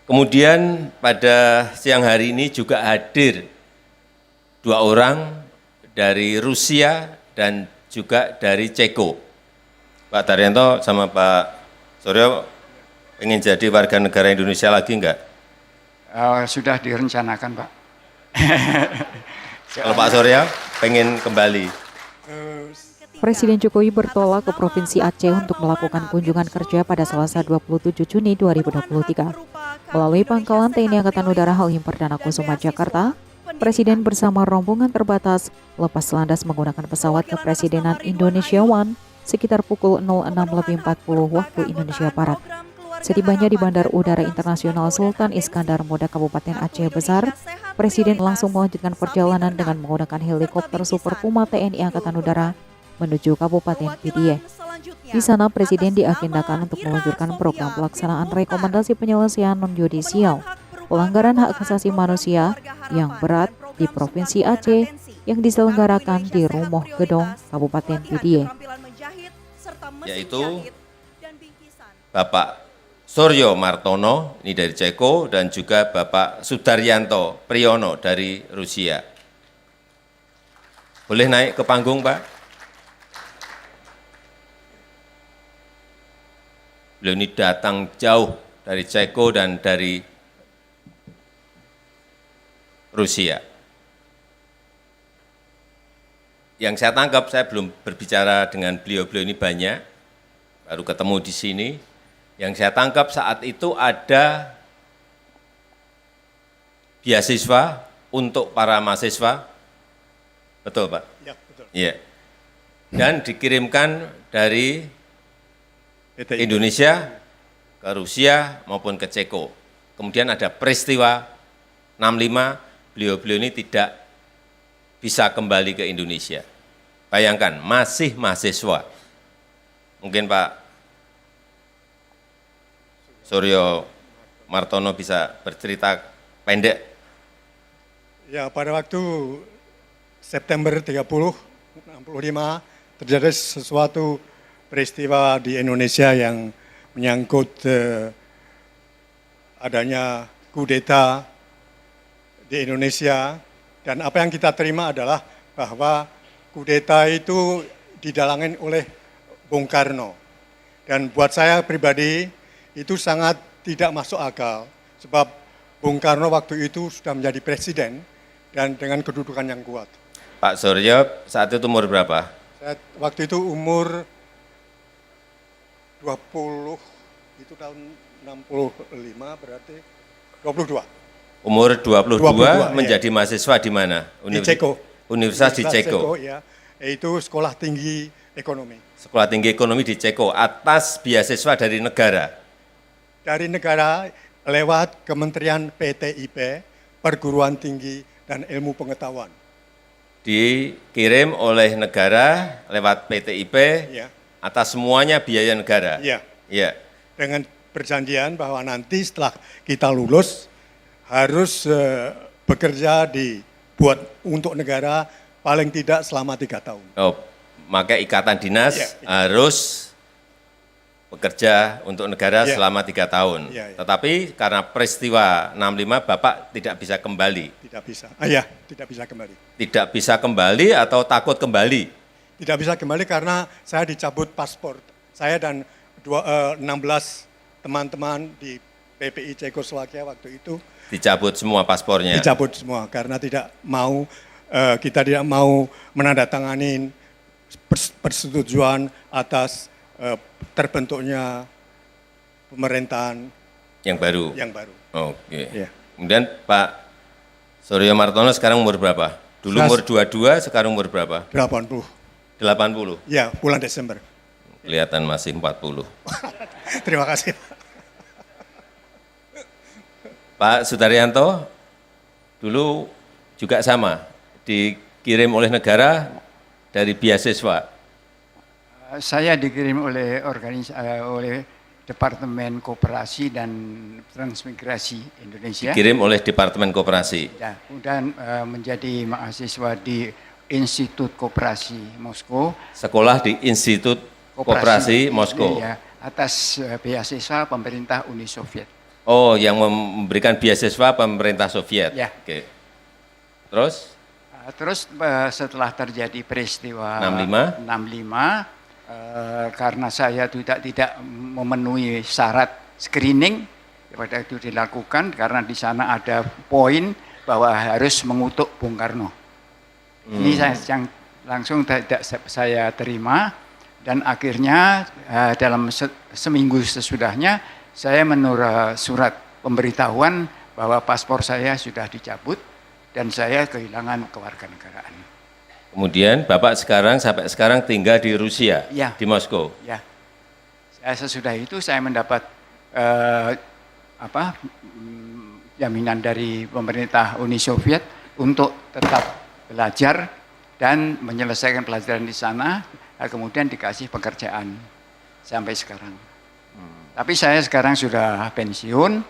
Kemudian pada siang hari ini juga hadir 2 orang dari Rusia dan juga dari Ceko. Pak Daryanto sama Pak Suryo ingin jadi warga negara Indonesia lagi enggak? Sudah direncanakan, Pak. Kalau Pak Suryo pengen kembali. Presiden Jokowi bertolak ke Provinsi Aceh untuk melakukan kunjungan kerja pada Selasa 27 Juni 2023. Melalui pangkalan TNI Angkatan Udara Halim Perdana Kusuma Jakarta, Presiden bersama rombongan terbatas lepas landas menggunakan pesawat kepresidenan Indonesia One sekitar pukul 06.40 waktu Indonesia Barat. Setibanya di Bandar Udara Internasional Sultan Iskandar Muda Kabupaten Aceh Besar, Presiden langsung melanjutkan perjalanan dengan menggunakan helikopter Super Puma TNI Angkatan Udara menuju Kabupaten Pidie. Di sana Presiden diagendakan untuk meluncurkan program pelaksanaan rekomendasi penyelesaian non-yudisial pelanggaran hak asasi manusia yang berat di Provinsi Aceh yang diselenggarakan di Rumoh Gedong, Kabupaten Pidie. Yaitu Bapak Suryo Martono, ini dari Ceko, dan juga Bapak Sudaryanto Priyono dari Rusia. Boleh naik ke panggung, Pak? Beliau ini datang jauh dari Ceko dan dari Rusia. Yang saya tangkap, saya belum berbicara dengan beliau-beliau ini banyak, baru ketemu di sini. Yang saya tangkap saat itu ada beasiswa untuk para mahasiswa, betul Pak? Ya, betul. Iya. Dan dikirimkan dari Indonesia ke Rusia maupun ke Ceko. Kemudian ada peristiwa 65, beliau-beliau ini tidak bisa kembali ke Indonesia. Bayangkan, masih mahasiswa. Mungkin Pak Suryo Martono bisa bercerita pendek. Ya, pada waktu September 30, 65 terjadi sesuatu peristiwa di Indonesia yang menyangkut adanya kudeta di Indonesia, dan apa yang kita terima adalah bahwa kudeta itu didalangin oleh Bung Karno. Dan buat saya pribadi itu sangat tidak masuk akal, sebab Bung Karno waktu itu sudah menjadi presiden dan dengan kedudukan yang kuat. Pak Suryo saat itu umur berapa? Saya waktu itu umur 20, itu tahun 65 berarti 22. Umur 22, 22 menjadi mahasiswa di mana? Di Ceko. Universitas di Ceko. Ya, yaitu Sekolah Tinggi Ekonomi. Sekolah Tinggi Ekonomi di Ceko, atas beasiswa dari negara. Dari negara lewat Kementerian PTIP, Perguruan Tinggi dan Ilmu Pengetahuan. Dikirim oleh negara lewat PTIP, Ya. atas semuanya biaya negara. Iya. Iya. Dengan perjanjian bahwa nanti setelah kita lulus harus bekerja buat untuk negara paling tidak selama 3 tahun. Oh, maka ikatan dinas Iya. harus bekerja untuk negara Iya. selama 3 tahun. Iya, iya. Tetapi karena peristiwa 65 Bapak tidak bisa kembali. Tidak bisa. Iya, tidak bisa kembali. Tidak bisa kembali atau takut kembali? Tidak bisa kembali karena saya dicabut paspor. Saya dan 16 teman-teman di PPI Cekoslowakia waktu itu Dicabut semua paspornya? dicabut semua karena kita tidak mau menandatangani persetujuan atas terbentuknya pemerintahan Yang baru? yang baru. Oke. Ya. Kemudian Pak Suryo Martono sekarang umur berapa? Dulu umur 22, sekarang umur berapa? 80. 80? Ya, bulan Desember. Kelihatan masih 40. Terima kasih. Pak Sudaryanto, dulu juga sama, dikirim oleh negara dari beasiswa. Saya dikirim oleh oleh Departemen Koperasi dan Transmigrasi Indonesia. Dikirim oleh Departemen Koperasi. Ya, kemudian menjadi mahasiswa di Institut Koperasi Moskow. Sekolah di Institut Koperasi Moskow. Ya, atas beasiswa pemerintah Uni Soviet. Oh, yang memberikan beasiswa pemerintah Soviet. Ya. Oke. Terus? Terus setelah terjadi peristiwa 65, karena saya tidak memenuhi syarat screening, pada itu dilakukan karena di sana ada poin bahwa harus mengutuk Bung Karno. Ini yang langsung tidak saya terima, dan akhirnya dalam seminggu sesudahnya saya menurut surat pemberitahuan bahwa paspor saya sudah dicabut dan saya kehilangan kewarganegaraan. Kemudian Bapak sampai sekarang tinggal di Rusia, Ya. di Moskow. Ya, sesudah itu saya mendapat jaminan dari pemerintah Uni Soviet untuk tetap belajar dan menyelesaikan pelajaran di sana, kemudian dikasih pekerjaan sampai sekarang. Tapi saya sekarang sudah pensiun,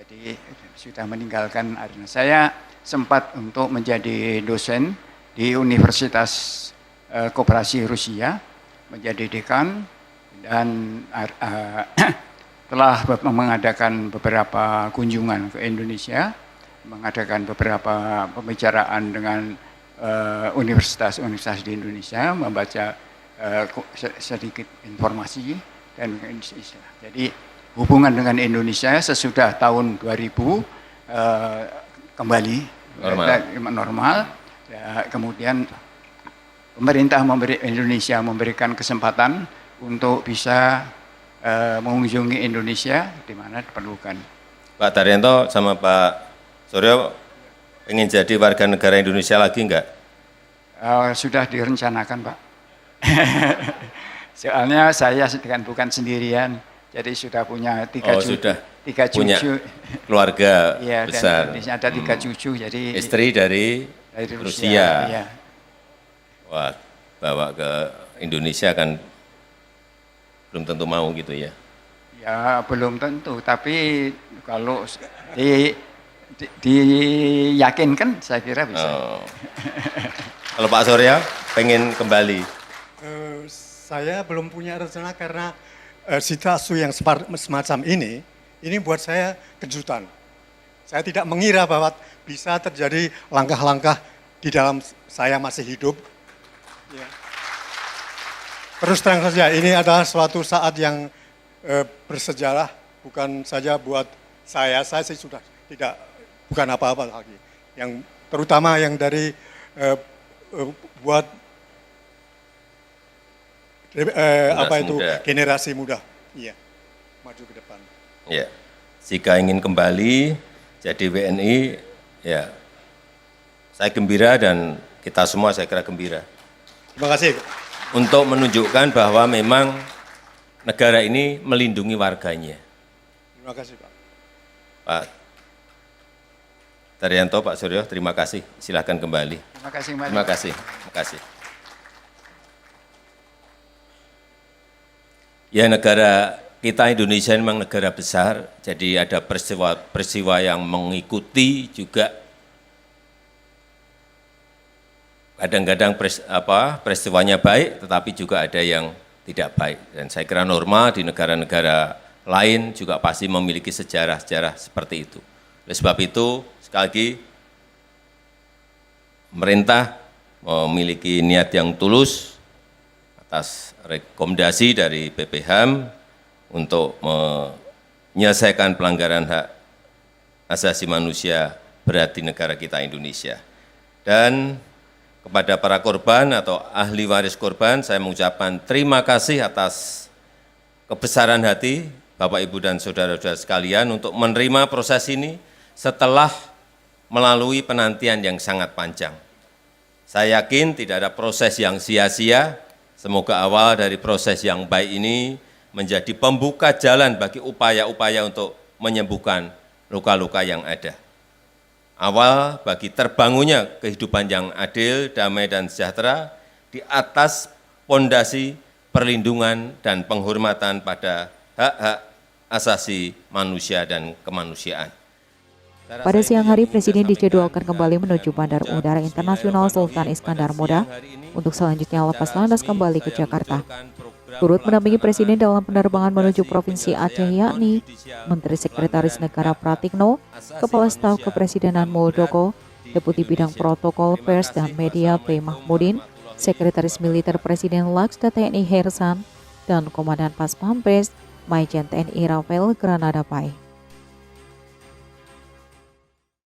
jadi sudah meninggalkan arena. Saya sempat untuk menjadi dosen di Universitas Koperasi Rusia, menjadi dekan, dan telah mengadakan beberapa kunjungan ke Indonesia, mengadakan beberapa pembicaraan dengan universitas-universitas di Indonesia, membaca sedikit informasi dan Indonesia. Jadi hubungan dengan Indonesia sesudah tahun 2000 kembali normal. Ya, kemudian pemerintah Indonesia memberikan kesempatan untuk bisa mengunjungi Indonesia di mana diperlukan. Pak Daryanto sama Pak Suryo ingin jadi warga negara Indonesia lagi enggak? Sudah direncanakan, Pak. Soalnya saya bukan sendirian, jadi sudah punya tiga cucu. Punya keluarga ya, besar. Dan ada 3 cucu, jadi istri dari Rusia. Ya. Wah, bawa ke Indonesia kan belum tentu mau gitu ya? Ya belum tentu, tapi kalau diyakinkan saya kira bisa. Oh. Kalau Pak Surya pengen kembali? Saya belum punya rencana karena situasi yang semacam ini buat saya kejutan. Saya tidak mengira bahwa bisa terjadi langkah-langkah di dalam saya masih hidup. Ya. Terus terang saja, ini adalah suatu saat yang bersejarah, bukan saja buat saya sih sudah bukan apa-apa lagi. Yang terutama yang dari buat generasi muda, iya, maju ke depan. Ya, jika ingin kembali jadi WNI, ya, saya gembira dan kita semua saya kira gembira. Terima kasih. Untuk menunjukkan bahwa memang negara ini melindungi warganya. Terima kasih, Pak. Pak Daryanto, Pak Suryo, terima kasih. Silakan kembali. Terima kasih, Mbak. Terima kasih. Terima kasih. Ya, negara kita Indonesia memang negara besar, jadi ada peristiwa yang mengikuti juga. Kadang-kadang peristiwanya baik, tetapi juga ada yang tidak baik. Dan saya kira normal di negara-negara lain juga pasti memiliki sejarah-sejarah seperti itu. Oleh sebab itu, sekali lagi, pemerintah memiliki niat yang tulus atas rekomendasi dari BPHAM untuk menyelesaikan pelanggaran hak asasi manusia berat di negara kita Indonesia. Dan kepada para korban atau ahli waris korban, saya mengucapkan terima kasih atas kebesaran hati Bapak, Ibu, dan saudara-saudara sekalian untuk menerima proses ini setelah melalui penantian yang sangat panjang. Saya yakin tidak ada proses yang sia-sia. Semoga awal dari proses yang baik ini menjadi pembuka jalan bagi upaya-upaya untuk menyembuhkan luka-luka yang ada. Awal bagi terbangunnya kehidupan yang adil, damai, dan sejahtera di atas pondasi perlindungan dan penghormatan pada hak-hak asasi manusia dan kemanusiaan. Pada siang hari, Presiden dijadwalkan kembali menuju Bandar Udara Internasional Sultan Iskandar Muda untuk selanjutnya lepas landas kembali ke Jakarta. Turut mendampingi Presiden dalam penerbangan menuju Provinsi Aceh yakni Menteri Sekretaris Negara Pratikno, Kepala Staf Kepresidenan Muldoko, Deputi Bidang Protokol Pers dan Media P. Mahmudin, Sekretaris Militer Presiden Laksda TNI Hersan, dan Komandan Pas Pampres Majen TNI Rafael Granada Pai.